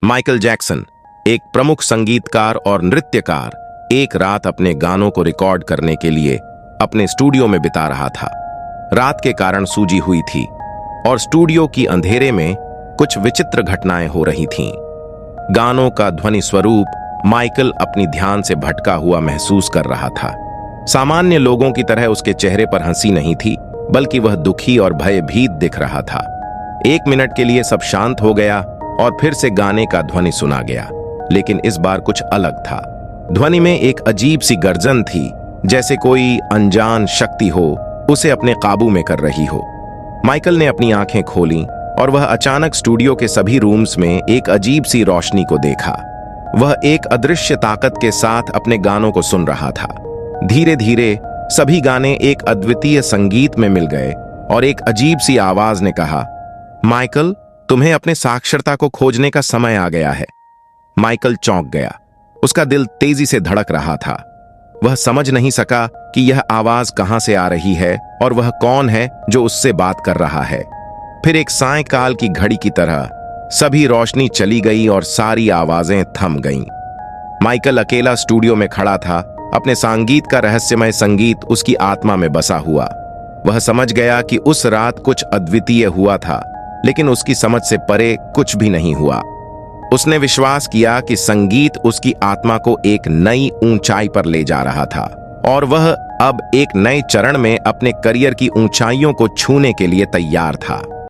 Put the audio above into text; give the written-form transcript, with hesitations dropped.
Michael Jackson, एक प्रमुख संगीतकार और नृत्यकार, एक रात अपने गानों को रिकॉर्ड करने के लिए अपने स्टूडियो में बिता रहा था। रात के कारण सूजी हुई थी और स्टूडियो की अंधेरे में कुछ विचित्र घटनाएं हो रही थीं। गानों का ध्वनि स्वरूप माइकल अपनी ध्यान से भटका हुआ महसूस कर रहा था। सामान्य लोगों की तरह उसके चेहरे पर हंसी नहीं थी, बल्कि वह दुखी और भयभीत दिख रहा था। 1 मिनट के लिए सब शांत हो गया और फिर से गाने का ध्वनि सुना गया, लेकिन इस बार कुछ अलग था। ध्वनि में एक अजीब सी गर्जन थी, जैसे कोई अनजान शक्ति हो उसे अपने काबू में कर रही हो। माइकल ने अपनी आंखें खोलीं और वह अचानक स्टूडियो के सभी रूम्स में एक अजीब सी रोशनी को देखा। वह एक अदृश्य ताकत के साथ अपने गानों को सुन रहा था। धीरे धीरे सभी गाने एक अद्वितीय संगीत में मिल गए और एक अजीब सी आवाज ने कहा, माइकल, तुम्हें अपने साक्षरता को खोजने का समय आ गया है। माइकल चौंक गया। उसका दिल तेजी से धड़क रहा था। वह समझ नहीं सका कि यह आवाज कहां से आ रही है और वह कौन है जो उससे बात कर रहा है। फिर एक सायंकाल की घड़ी की तरह सभी रोशनी चली गई और सारी आवाजें थम गईं। माइकल अकेला स्टूडियो में खड़ा था। अपने संगीत का रहस्यमय संगीत उसकी आत्मा में बसा हुआ। वह समझ गया कि उस रात कुछ अद्वितीय हुआ था, लेकिन उसकी समझ से परे कुछ भी नहीं हुआ। उसने विश्वास किया कि संगीत उसकी आत्मा को एक नई ऊंचाई पर ले जा रहा था और वह अब एक नए चरण में अपने करियर की ऊंचाइयों को छूने के लिए तैयार था।